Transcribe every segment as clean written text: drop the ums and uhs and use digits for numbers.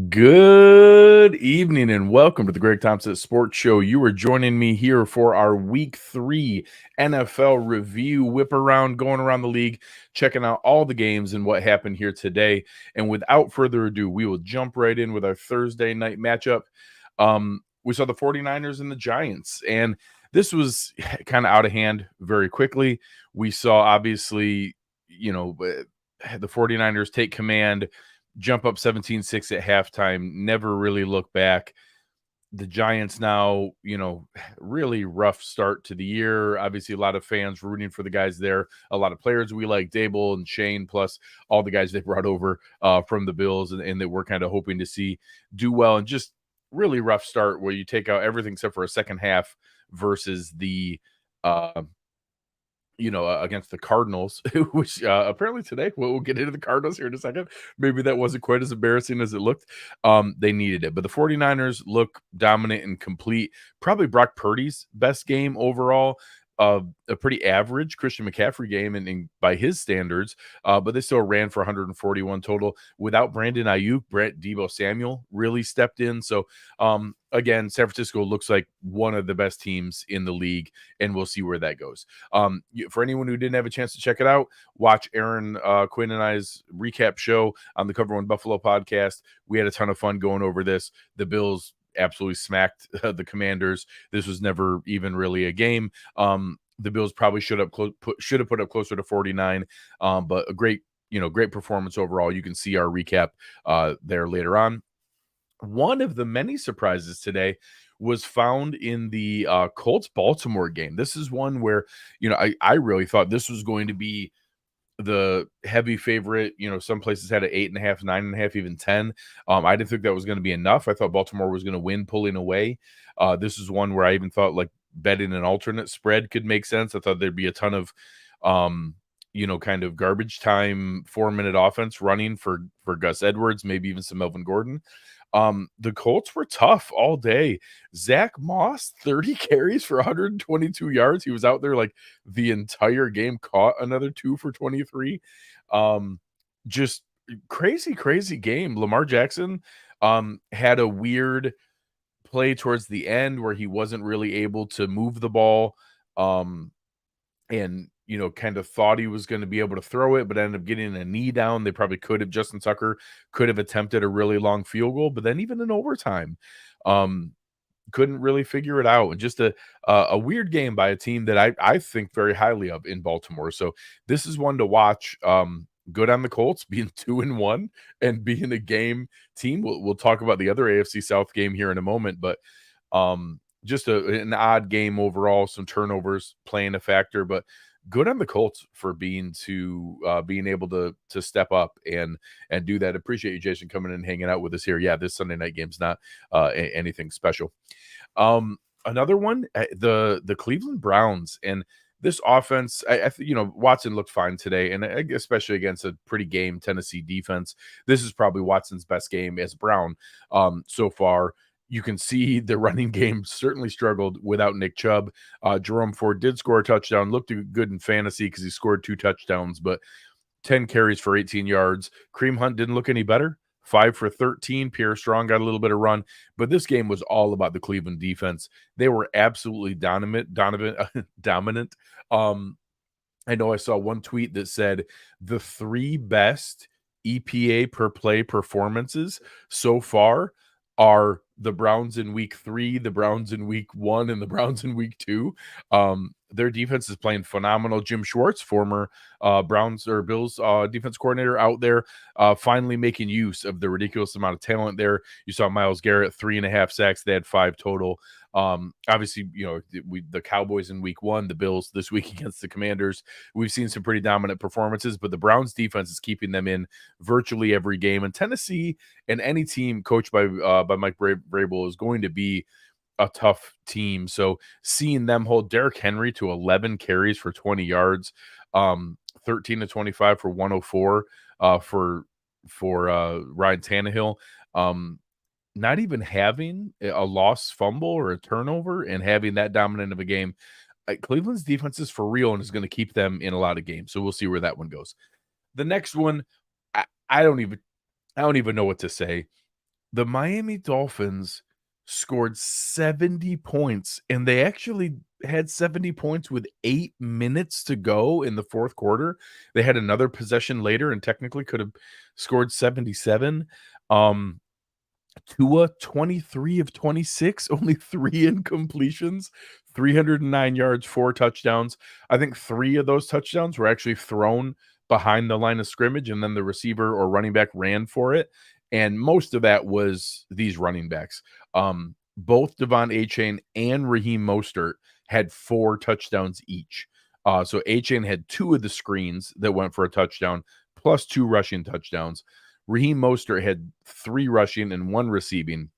Good evening and welcome to the Greg Tompsett Sports Show. You are joining me here for our Week 3 NFL review whip around, going around the league, checking out all the games and what happened here today. And without further ado, we will jump right in with our Thursday night matchup. We saw the 49ers and the Giants, and this was kind of out of hand very quickly. We saw, obviously, the 49ers take command, jump up 17-6 at halftime, never really look back. The Giants now, really rough start to the year. Obviously, a lot of fans rooting for the guys there. A lot of players we like, Dable and Shane, plus all the guys they brought over from the Bills and that we're kind of hoping to see do well. And just really rough start where you take out everything except for a second half versus the against the Cardinals, which apparently today, we'll get into the Cardinals here in a second. Maybe that wasn't quite as embarrassing as it looked. They needed it. But the 49ers look dominant and complete. Probably Brock Purdy's best game overall. A pretty average Christian McCaffrey game and by his standards, but they still ran for 141 total. Without Brandon Ayuk, Deebo Samuel really stepped in. So, again, San Francisco looks like one of the best teams in the league, and we'll see where that goes. For anyone who didn't have a chance to check it out, watch Aaron Quinn and I's recap show on the Cover One Buffalo podcast. We had a ton of fun going over this. The Bills absolutely smacked the Commanders. This was never even really a game. The Bills probably should have put up closer to 49, but a great performance overall. You can see our recap there later on. One of the many surprises today was found in the Colts-Baltimore game. This is one where, I really thought this was going to be the heavy favorite. Some places had an 8.5, 9.5, even 10. I didn't think that was going to be enough. I thought Baltimore was going to win pulling away. This is one where I even thought like betting an alternate spread could make sense. I thought there'd be a ton of kind of garbage time 4-minute offense running for Gus Edwards, maybe even some Melvin Gordon. The Colts were tough all day. Zach Moss, 30 carries for 122 yards. He was out there like the entire game, caught another 2 for 23. Just crazy game. Lamar Jackson had a weird play towards the end where he wasn't really able to move the ball. And kind of thought he was going to be able to throw it, but ended up getting a knee down. They probably could have, Justin Tucker could have attempted a really long field goal, but then even in overtime, couldn't really figure it out. And just a weird game by a team that I think very highly of in Baltimore. So this is one to watch. Good on the Colts being 2-1 and being a game team. We'll talk about the other AFC South game here in a moment, but just an odd game overall. Some turnovers playing a factor, but good on the Colts for being able to step up and do that. Appreciate you, Jason, coming in and hanging out with us here. Yeah, this Sunday night game's not anything special. Another one, the Cleveland Browns, and this offense, I Watson looked fine today, and especially against a pretty game Tennessee defense. This is probably Watson's best game as Brown so far. You can see the running game certainly struggled without Nick Chubb. Jerome Ford did score a touchdown, looked good in fantasy because he scored 2 touchdowns, but 10 carries for 18 yards. Kareem Hunt didn't look any better. 5 for 13. Pierre Strong got a little bit of run, but this game was all about the Cleveland defense. They were absolutely dominant. I know I saw one tweet that said the 3 best EPA per play performances so far are the Browns in week 3, the Browns in week 1, and the Browns in week 2. Their defense is playing phenomenal. Jim Schwartz, former Browns or Bills defense coordinator out there, finally making use of the ridiculous amount of talent there. You saw Myles Garrett, 3.5 sacks. They had 5 total. Obviously, the Cowboys in week 1, the Bills this week against the Commanders. We've seen some pretty dominant performances, but the Browns defense is keeping them in virtually every game. And Tennessee and any team coached by Mike Vrabel is going to be a tough team. So seeing them hold Derrick Henry to 11 carries for 20 yards, 13 to 25 for 104 for Ryan Tannehill. Not even having a lost fumble or a turnover and having that dominant of a game. Cleveland's defense is for real and is going to keep them in a lot of games. So we'll see where that one goes. The next one, I don't even know what to say. The Miami Dolphins scored 70 points, and they actually had 70 points with 8 minutes to go in the fourth quarter. They had another possession later and technically could have scored 77. Um, Tua, 23 of 26, only 3 incompletions, 309 yards, 4 touchdowns. I think 3 of those touchdowns were actually thrown behind the line of scrimmage, and then the receiver or running back ran for it, and most of that was these running backs. Both Devon Achane and Raheem Mostert had 4 touchdowns each. So Achane had 2 of the screens that went for a touchdown, plus 2 rushing touchdowns. Raheem Mostert had 3 rushing and 1 receiving.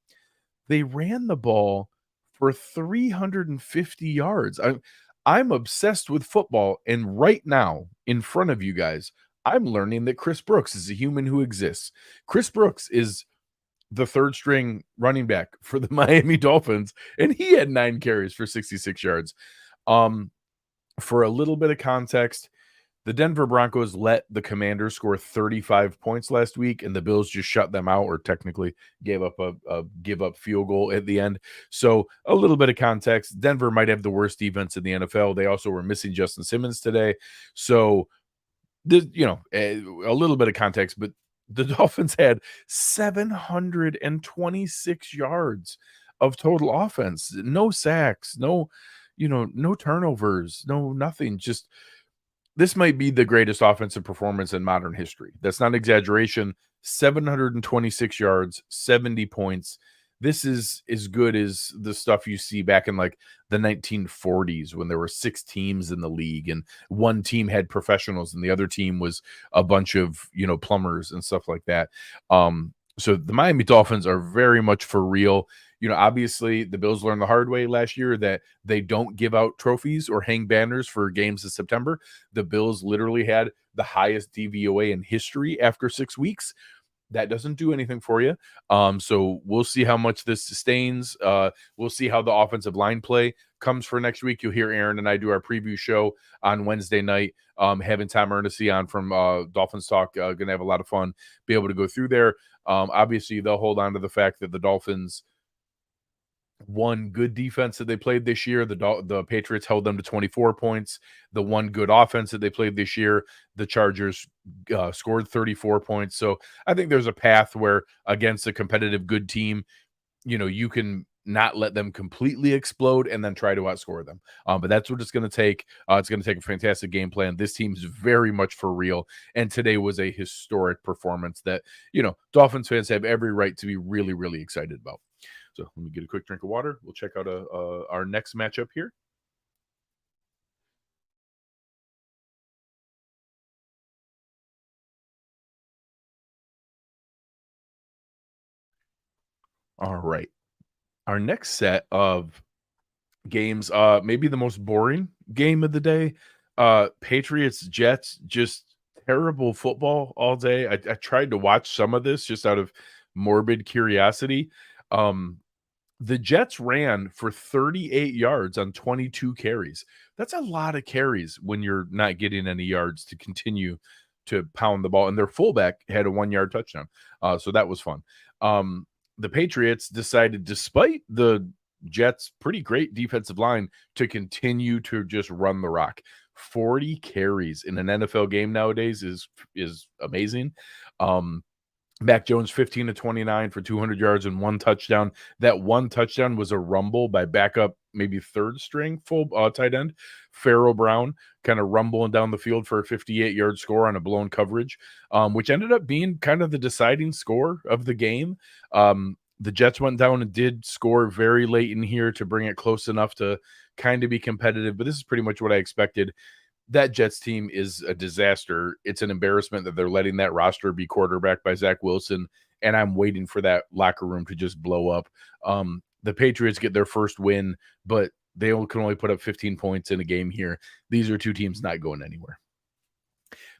They ran the ball for 350 yards. I'm obsessed with football, and right now, in front of you guys, I'm learning that Chris Brooks is a human who exists. Chris Brooks is the third string running back for the Miami Dolphins, and he had 9 carries for 66 yards. For a little bit of context, the Denver Broncos let the Commanders score 35 points last week, and the Bills just shut them out, or technically gave up a give-up field goal at the end. So a little bit of context, Denver might have the worst defense in the NFL. They also were missing Justin Simmons today. So, a little bit of context, but the Dolphins had 726 yards of total offense. No sacks, no turnovers, no nothing. Just this might be the greatest offensive performance in modern history. That's not an exaggeration. 726 yards, 70 points. This is as good as the stuff you see back in like the 1940s when there were 6 teams in the league and one team had professionals and the other team was a bunch of, plumbers and stuff like that. So the Miami Dolphins are very much for real. Obviously the Bills learned the hard way last year that they don't give out trophies or hang banners for games in September. The Bills literally had the highest DVOA in history after 6 weeks. That doesn't do anything for you. So we'll see how much this sustains. We'll see how the offensive line play comes for next week. You'll hear Aaron and I do our preview show on Wednesday night. Having Tom Ernest on from Dolphins Talk, going to have a lot of fun, be able to go through there. Obviously, they'll hold on to the fact that the Dolphins one good defense that they played this year. The Patriots held them to 24 points. The one good offense that they played this year, the Chargers scored 34 points. So I think there's a path where against a competitive good team, you can not let them completely explode and then try to outscore them. But that's what it's going to take. It's going to take a fantastic game plan. This team is very much for real. And today was a historic performance that, Dolphins fans have every right to be really, really excited about. So let me get a quick drink of water. We'll check out our next matchup here. All right. Our next set of games, maybe the most boring game of the day. Patriots, Jets, just terrible football all day. I tried to watch some of this just out of morbid curiosity. The Jets ran for 38 yards on 22 carries. That's a lot of carries when you're not getting any yards to continue to pound the ball. And their fullback had a 1-yard touchdown. So that was fun. The Patriots decided, despite the Jets' pretty great defensive line, to continue to just run the rock. 40 carries in an NFL game nowadays is amazing. Mac Jones, 15 to 29 for 200 yards and 1 touchdown. That 1 touchdown was a rumble by backup, maybe third string full tight end, Pharaoh Brown, kind of rumbling down the field for a 58-yard score on a blown coverage, which ended up being kind of the deciding score of the game. The Jets went down and did score very late in here to bring it close enough to kind of be competitive, but this is pretty much what I expected. That Jets team is a disaster. It's an embarrassment that they're letting that roster be quarterbacked by Zach Wilson, and I'm waiting for that locker room to just blow up. The Patriots get their first win, but they can only put up 15 points in a game here. These are two teams not going anywhere.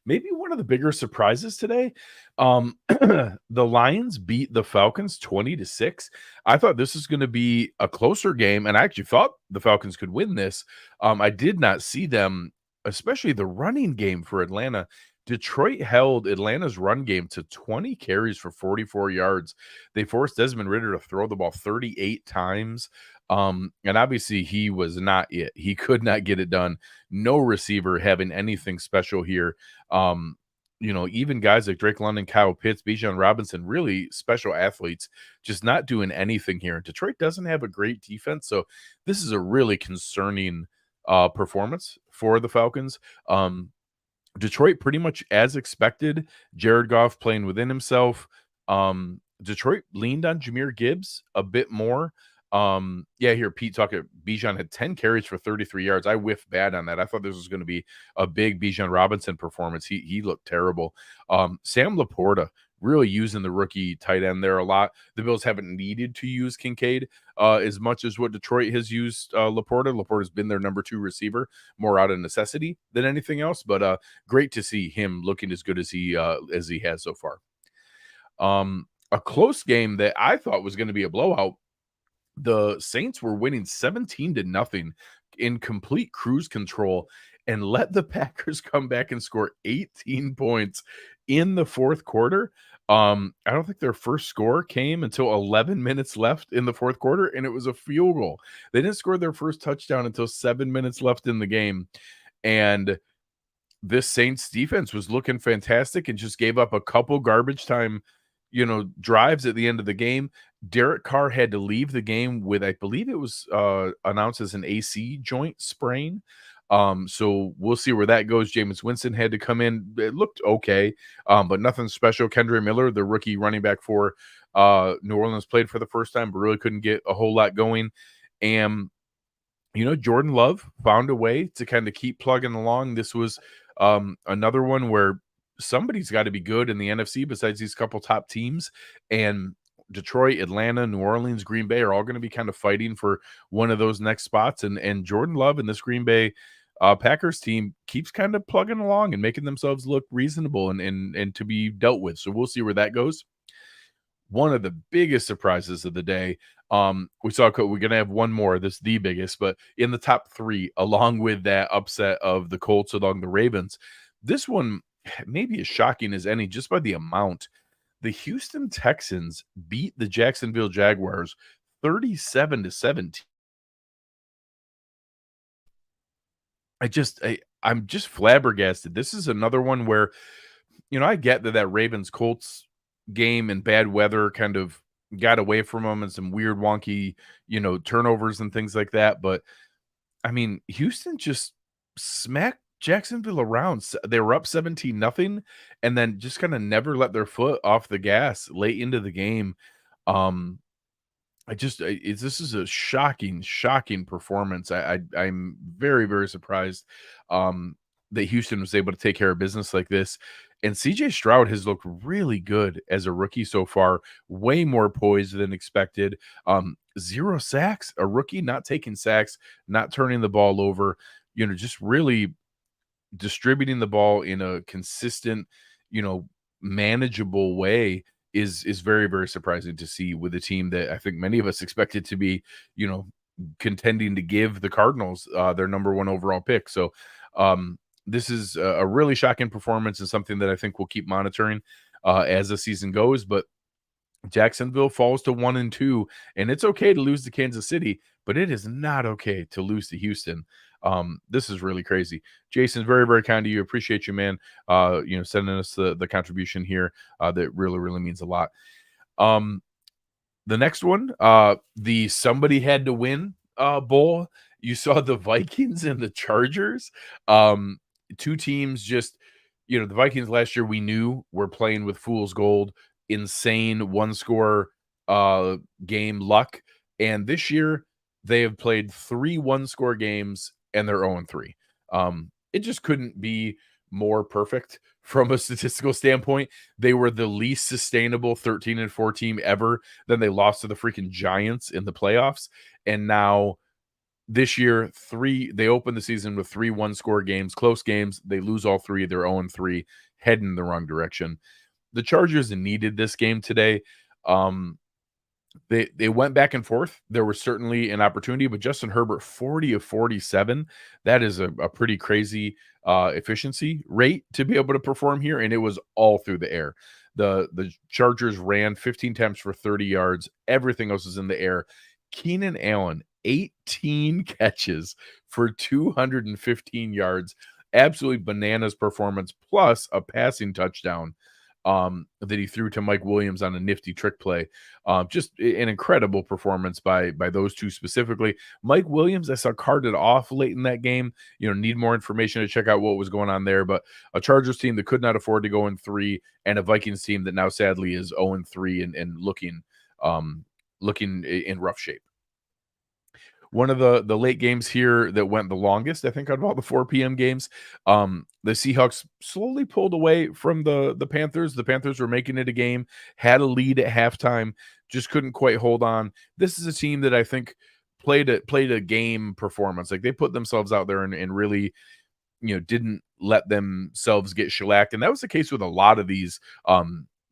Maybe one of the bigger surprises today, the Lions beat the Falcons 20-6. I thought this was going to be a closer game, and I actually thought the Falcons could win this. I did not see them, especially the running game for Atlanta, Detroit held Atlanta's run game to 20 carries for 44 yards. They forced Desmond Ridder to throw the ball 38 times. And obviously he was not it. He could not get it done. No receiver having anything special here. Even guys like Drake London, Kyle Pitts, Bijan Robinson, really special athletes, just not doing anything here. Detroit doesn't have a great defense, so this is a really concerning performance for the Falcons. Detroit pretty much as expected. Jared Goff playing within himself. Detroit leaned on Jahmyr Gibbs a bit more. Here Pete talking. Bijan had 10 carries for 33 yards. I whiffed bad on that. I thought this was going to be a big Bijan Robinson performance. He looked terrible. Sam Laporta really using the rookie tight end there a lot. The Bills haven't needed to use Kincaid as much as what Detroit has used Laporta. Laporta's been their number 2 receiver, more out of necessity than anything else. But great to see him looking as good as he has so far. A close game that I thought was going to be a blowout. The Saints were winning 17-0 in complete cruise control and let the Packers come back and score 18 points in the fourth quarter. I don't think their first score came until 11 minutes left in the fourth quarter, and it was a field goal. They didn't score their first touchdown until 7 minutes left in the game. And this Saints defense was looking fantastic and just gave up a couple garbage time drives at the end of the game. Derek Carr had to leave the game with, I believe it was announced as an AC joint sprain. So we'll see where that goes. Jameis Winston had to come in. It looked okay, but nothing special. Kendre Miller, the rookie running back for New Orleans, played for the first time, but really couldn't get a whole lot going. And, Jordan Love found a way to kind of keep plugging along. This was another one where somebody's got to be good in the NFC besides these couple top teams. And Detroit, Atlanta, New Orleans, Green Bay are all going to be kind of fighting for one of those next spots. And Jordan Love and this Green Bay Packers team keeps kind of plugging along and making themselves look reasonable and to be dealt with. So we'll see where that goes. One of the biggest surprises of the day, we're going to have one more. This is the biggest, but in the top 3, along with that upset of the Colts along the Ravens, this one maybe as shocking as any just by the amount. The Houston Texans beat the Jacksonville Jaguars 37-17. I'm just flabbergasted. This is another one where, I get that Ravens Colts game and bad weather kind of got away from them and some weird wonky, turnovers and things like that. But I mean, Houston just smacked Jacksonville around. They were up 17-0 and then just kind of never let their foot off the gas late into the game. This is a shocking performance. I'm very, very surprised that Houston was able to take care of business like this. And CJ Stroud has looked really good as a rookie so far, way more poised than expected. 0 sacks, a rookie not taking sacks, not turning the ball over, just really distributing the ball in a consistent, manageable way is very, very surprising to see with a team that I think many of us expected to be, contending to give the Cardinals their number 1 overall pick. So this is a really shocking performance and something that I think we'll keep monitoring as the season goes. But Jacksonville falls to 1-2, and it's okay to lose to Kansas City, but it is not okay to lose to Houston. This is really crazy. Jason, very, very kind to you. Appreciate you, man. Sending us the contribution here that really, really means a lot. The next one, the somebody had to win bowl. You saw the Vikings and the Chargers. 2 teams just, the Vikings last year we knew were playing with fool's gold, insane 1-score game luck. And this year they have played 3 1-score games and they're 0-3. It just couldn't be more perfect from a statistical standpoint. They were the least sustainable 13-4 team ever. Then they lost to the freaking Giants in the playoffs. And now this year, they opened the season with 3 1-score games, close games. They lose all 3. They're 0-3, heading in the wrong direction. The Chargers needed this game today. They went back and forth. There was certainly an opportunity, but Justin Herbert, 40 of 47, that is a pretty crazy, efficiency rate to be able to perform here, and it was all through the air. The Chargers ran 15 attempts for 30 yards. Everything else was in the air. Keenan Allen, 18 catches for 215 yards. Absolutely bananas performance, plus a passing touchdown that he threw to Mike Williams on a nifty trick play. Just an incredible performance by those two specifically. Mike Williams, I saw carted off late in that game. Need more information to check out what was going on there. But a Chargers team that could not afford to go in 3, and a Vikings team that now sadly is 0-3 and looking in rough shape. One of the late games here that went the longest, I think, out of all the 4 p.m. games, the Seahawks slowly pulled away from the Panthers. The Panthers were making it a game, had a lead at halftime, just couldn't quite hold on. This is a team that I think played a game performance. Like, they put themselves out there and really, didn't let themselves get shellacked. And that was the case with a lot of these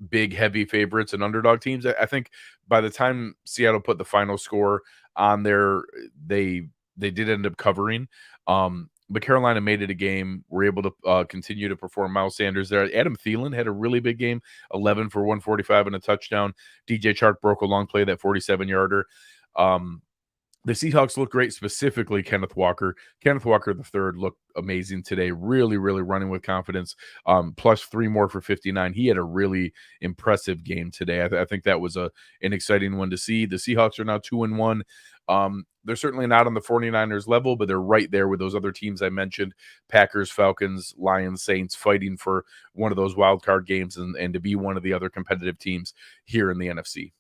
big, heavy favorites and underdog teams. I think by the time Seattle put the final score on there, they did end up covering. But Carolina made it a game. We're able to continue to perform. Miles Sanders there. Adam Thielen had a really big game, 11 for 145 and a touchdown. DJ Chark broke a long play, that 47-yarder. The Seahawks look great, specifically Kenneth Walker. Kenneth Walker III looked amazing today, really, really running with confidence, plus 3 more for 59. He had a really impressive game today. I think that was an exciting one to see. The Seahawks are now 2-1. They're certainly not on the 49ers level, but they're right there with those other teams I mentioned, Packers, Falcons, Lions, Saints, fighting for one of those wild card games and to be one of the other competitive teams here in the NFC.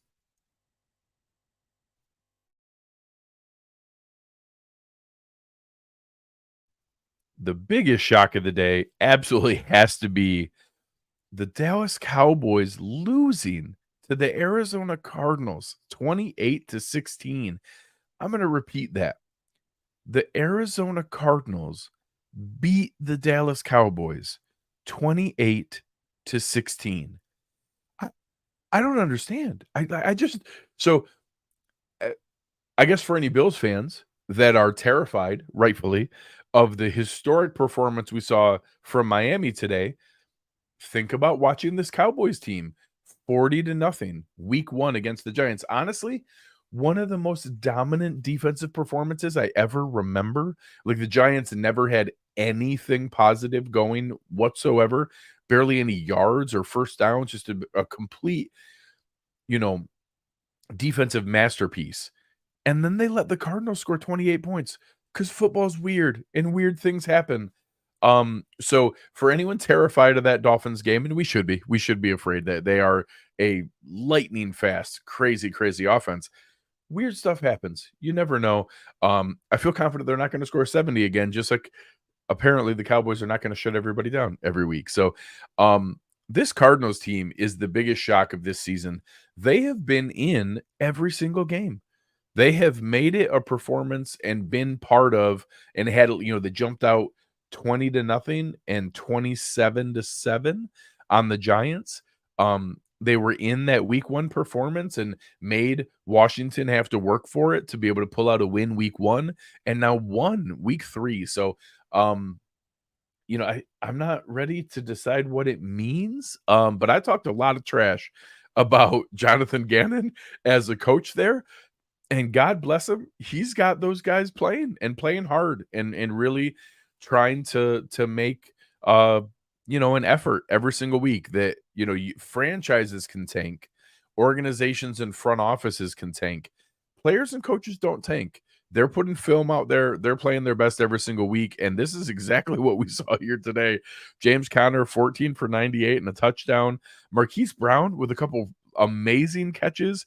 The biggest shock of the day absolutely has to be the Dallas Cowboys losing to the Arizona Cardinals 28-16. I'm going to repeat that. The Arizona Cardinals beat the Dallas Cowboys 28-16. I don't understand. I just so I guess for any Bills fans that are terrified, rightfully, of the historic performance we saw from Miami today, think about watching this Cowboys team 40-0 week 1 against the Giants. Honestly, one of the most dominant defensive performances I ever remember. Like, the Giants never had anything positive going whatsoever, barely any yards or first downs, just a complete, defensive masterpiece. And then they let the Cardinals score 28 points because football's weird and weird things happen. So for anyone terrified of that Dolphins game, and we should be afraid that they are a lightning fast, crazy, crazy offense. Weird stuff happens. You never know. I feel confident they're not going to score 70 again, just like apparently the Cowboys are not going to shut everybody down every week. So, this Cardinals team is the biggest shock of this season. They have been in every single game. They have made it a performance and been part of, and had, they jumped out 20-0 and 27-7 on the Giants. They were in that week 1 performance and made Washington have to work for it to be able to pull out a win week 1, and now won week 3. So, I'm not ready to decide what it means. But I talked a lot of trash about Jonathan Gannon as a coach there. And God bless him, he's got those guys playing hard and really trying to make an effort every single week. That franchises can tank, organizations and front offices can tank. Players and coaches don't tank. They're putting film out there. They're playing their best every single week, and this is exactly what we saw here today. James Conner, 14 for 98 and a touchdown. Marquise Brown with a couple amazing catches.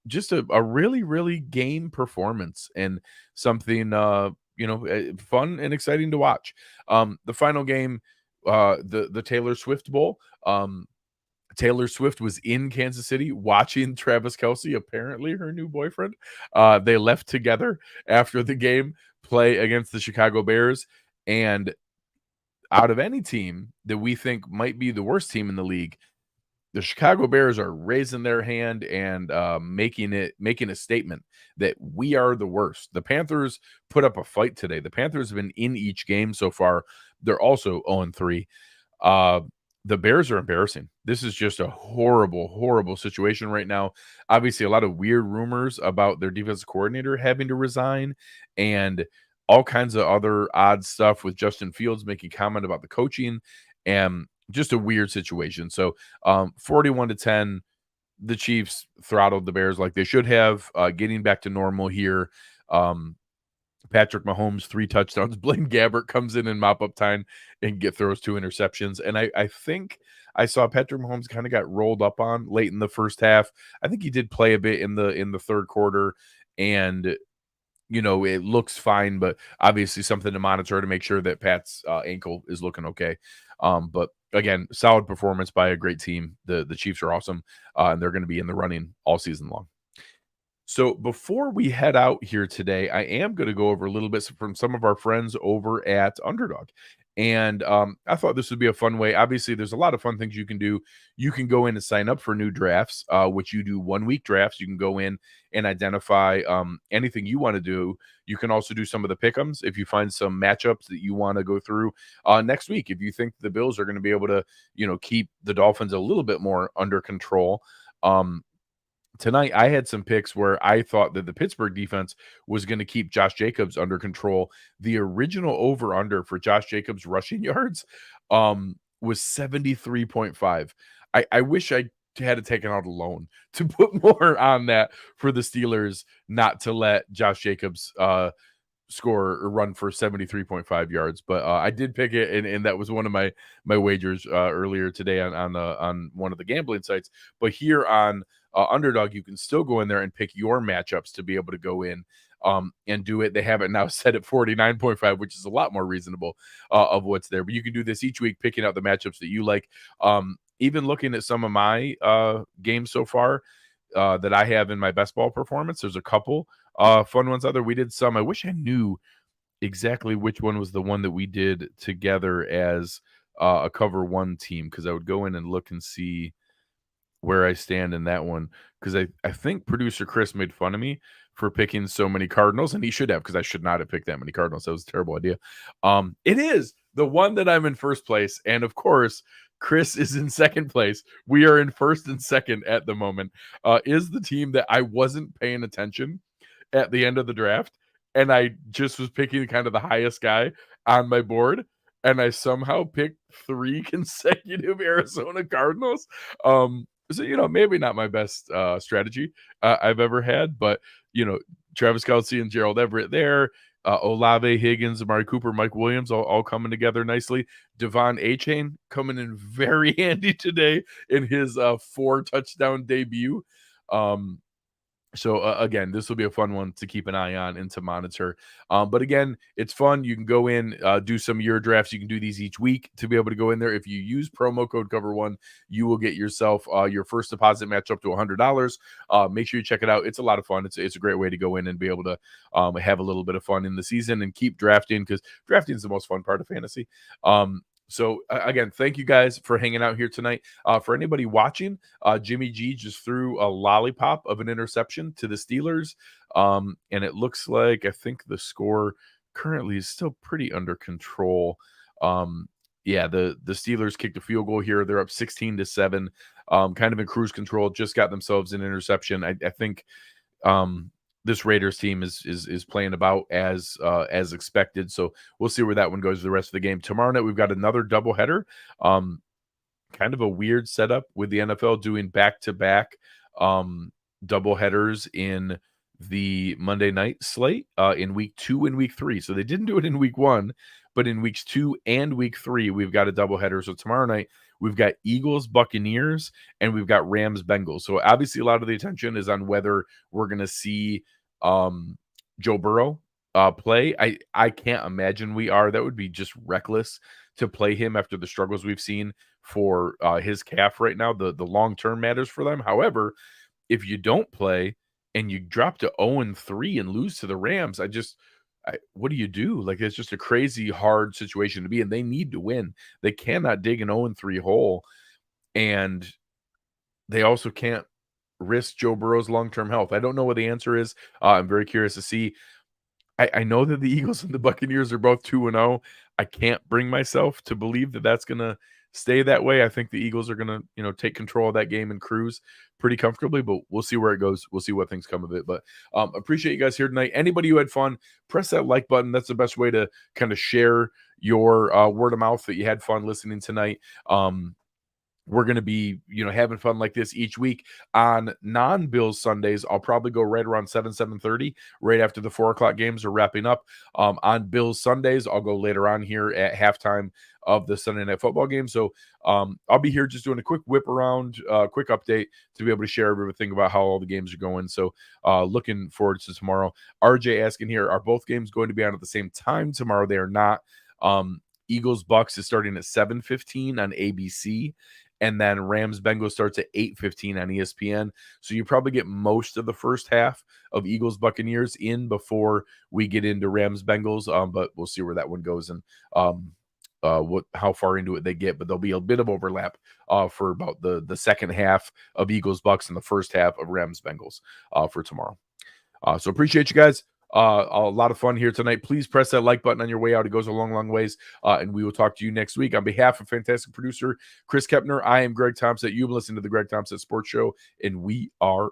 Just a really, really game performance and something, fun and exciting to watch. The final game, the Taylor Swift Bowl. Taylor Swift was in Kansas City watching Travis Kelce, apparently her new boyfriend. They left together after the game, play against the Chicago Bears. And out of any team that we think might be the worst team in the league, the Chicago Bears are raising their hand and making a statement that we are the worst. The Panthers put up a fight today. The Panthers have been in each game so far. They're also 0-3. Uh, the Bears are embarrassing. This is just a horrible, horrible situation right now. Obviously, a lot of weird rumors about their defensive coordinator having to resign and all kinds of other odd stuff with Justin Fields making comment about the coaching and just a weird situation. So 41-10, the Chiefs throttled the Bears like they should have, getting back to normal here. Patrick Mahomes, 3 touchdowns. Blaine Gabbert comes in mop up time and throws 2 interceptions. And I think I saw Patrick Mahomes kind of got rolled up on late in the first half. I think he did play a bit in the third quarter, and it looks fine, but obviously something to monitor to make sure that Pat's ankle is looking okay. But again, solid performance by a great team. The Chiefs are awesome, and they're going to be in the running all season long. So before we head out here today, I am going to go over a little bit from some of our friends over at Underdog. And I thought this would be a fun way. Obviously, there's a lot of fun things you can do. You can go in and sign up for new drafts, which you do 1-week drafts. You can go in and identify anything you want to do. You can also do some of the pick'ems if you find some matchups that you want to go through next week. If you think the Bills are going to be able to, keep the Dolphins a little bit more under control. Tonight, I had some picks where I thought that the Pittsburgh defense was going to keep Josh Jacobs under control. The original over-under for Josh Jacobs rushing yards was 73.5. I wish I had taken out a loan to put more on that for the Steelers not to let Josh Jacobs score or run for 73.5 yards. But I did pick it, and that was one of my wagers earlier today on one of the gambling sites. But here on Underdog, you can still go in there and pick your matchups to be able to go in and do it. They have it now set at 49.5, which is a lot more reasonable of what's there. But you can do this each week, picking out the matchups that you like. Even looking at some of my games so far that I have in my best ball performance, there's a couple fun ones out there. We did some. I wish I knew exactly which one was the one that we did together as a cover one team, because I would go in and look and see where I stand in that one, because I think producer Chris made fun of me for picking so many Cardinals, and he should have, because I should not have picked that many Cardinals. That was a terrible idea. It is the one that I'm in first place, and of course Chris is in second place. We are in first and second at the moment. Is the team that I wasn't paying attention at the end of the draft, and I just was picking kind of the highest guy on my board, and I somehow picked 3 consecutive Arizona Cardinals. So, maybe not my best strategy I've ever had, but, Travis Kelce and Gerald Everett there, Olave, Higgins, Amari Cooper, Mike Williams, all coming together nicely. Devon Achane coming in very handy today in his 4-touchdown debut. So again, this will be a fun one to keep an eye on and to monitor. But again, it's fun. You can go in, do some year drafts. You can do these each week to be able to go in there. If you use promo code Cover1, you will get yourself your first deposit match up to $100. Make sure you check it out. It's a lot of fun. It's a great way to go in and be able to have a little bit of fun in the season and keep drafting, because drafting is the most fun part of fantasy. So again, thank you guys for hanging out here tonight. For anybody watching, Jimmy G just threw a lollipop of an interception to the Steelers. And it looks like, I think the score currently is still pretty under control. Yeah, the Steelers kicked a field goal here. They're up 16-7, kind of in cruise control, just got themselves an interception. I think this Raiders team is playing about as expected. So we'll see where that one goes the rest of the game. Tomorrow night, we've got another doubleheader. Kind of a weird setup with the NFL doing back-to-back doubleheaders in the Monday night slate in week 2 and week 3. So they didn't do it in week 1, but in weeks 2 and week 3, we've got a doubleheader. So tomorrow night, we've got Eagles, Buccaneers, and we've got Rams, Bengals. So obviously a lot of the attention is on whether we're going to see Joe Burrow play. I can't imagine we are. That would be just reckless to play him after the struggles we've seen for his calf right now. The long-term matters for them. However, if you don't play and you drop to 0-3 and lose to the Rams, what do you do? Like, it's just a crazy hard situation to be in. They need to win. They cannot dig an 0-3 hole and they also can't risk Joe Burrow's long-term health. I don't know what the answer is. I'm very curious to see. I know that the Eagles and the Buccaneers are both 2-0. I can't bring myself to believe that that's gonna stay that way. I think the Eagles are gonna, take control of that game and cruise pretty comfortably, but we'll see where it goes. We'll see what things come of it. But appreciate you guys here tonight. Anybody who had fun, press that like button. That's the best way to kind of share your word of mouth that you had fun listening tonight. We're going to be, having fun like this each week on non-Bills Sundays. I'll probably go right around 7:30, right after the 4 o'clock games are wrapping up. On Bills Sundays, I'll go later on here at halftime of the Sunday Night Football game. So I'll be here just doing a quick whip around, quick update to be able to share everything about how all the games are going. So looking forward to tomorrow. RJ asking here, are both games going to be on at the same time tomorrow? They are not. Eagles Bucks is starting at 7:15 on ABC. And then Rams Bengals starts at 8:15 on ESPN. So you probably get most of the first half of Eagles Buccaneers in before we get into Rams Bengals. But we'll see where that one goes and how far into it they get. But there'll be a bit of overlap for about the second half of Eagles Bucks and the first half of Rams Bengals for tomorrow. So appreciate you guys. A lot of fun here tonight. Please press that like button on your way out. It goes a long, long ways. And we will talk to you next week. On behalf of fantastic producer Chris Kepner, I am Greg Tompsett. You've been listening to the Greg Tompsett Sports Show, and we are out.